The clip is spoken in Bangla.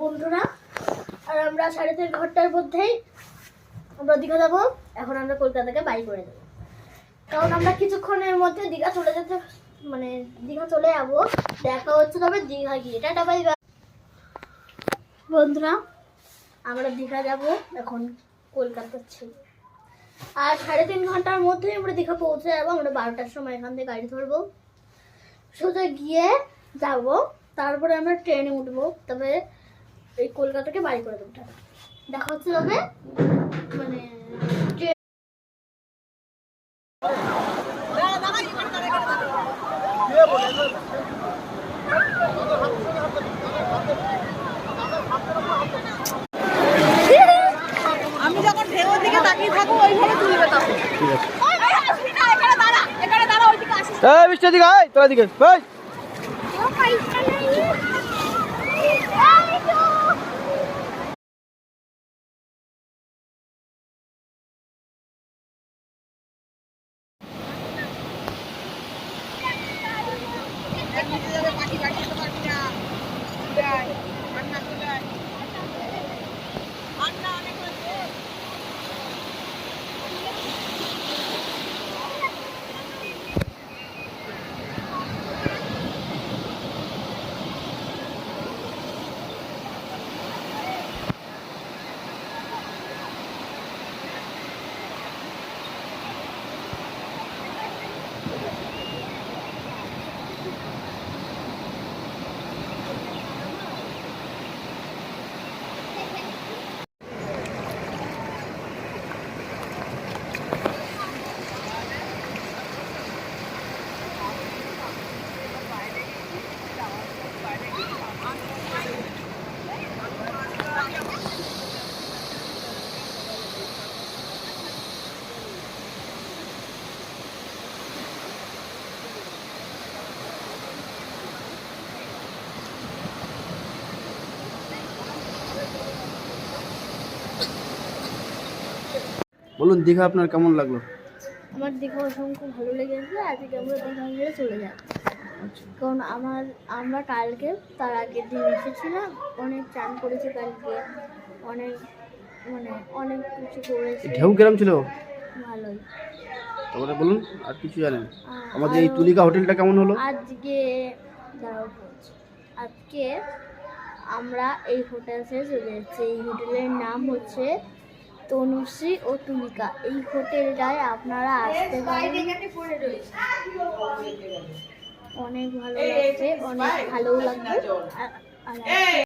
বন্ধুরা, আর আমরা 3:30 ঘন্টার মধ্যেই আমরা দীঘা যাবো। এখন আমরা কলকাতাকে বাই করে দেবো, কারণ আমরা কিছুক্ষণের মধ্যে দীঘা চলে যেতে দীঘা চলে যাবো। দেখা হচ্ছে তবে দীঘা গিয়ে। Tata bye bye. বন্ধুরা, আমরা দীঘা যাব এখন কলকাতার ছিল, আর 3.5 ঘন্টার মধ্যেই আমরা দীঘা পৌঁছে যাবো। আমরা 12টার সময় এখান থেকে গাড়ি ধরবো, সোজা গিয়ে যাব, তারপরে আমরা ট্রেনে উঠবো, তবে এই কলকাতাকে বাড়ি করে দেবো। দেখা হচ্ছে তবে আমি যখন ঢেউয়ের দিকে তাকিয়ে থাকবো ওইভাবে তুলবে তখন। ঠিক আছে। এখানে দাঁড়া ওইদিকে আসিস। এই বৃষ্টির দিকে আয়, তোরা দিকে ভাই। পাখি বাড়ি যেতে পারবি না। ঠান্ডা চলে আয়। ঠান্ডা অনেক হয়েছে। বলুন, দীঘা আপনার কেমন লাগলো? আমার দীঘা অসংখ্য ভালো লেগেছে। আজকে আমরা দীঘা গিয়ে চলে যাব, কারণ আমরা কালকে তার আগের দিন এসেছিলাম, অনেক চান করেছি কালকে, অনেক অনেক কিছু করেছি। ঢেউ কিরম ছিল? ভালোই। তারপরে বলুন, আর কিছু জানেন? আমাদের এই তুলিকা হোটেলটা কেমন হলো? আজকে আমরা এই হোটেলে চলে এসেছি। এই হোটেলের নাম হচ্ছে তনুশ্রী ও তুলিকা। এই হোটেলটায় আপনারা আসতে পারেন, অনেক ভালো লাগছে, অনেক ভালো লাগবে।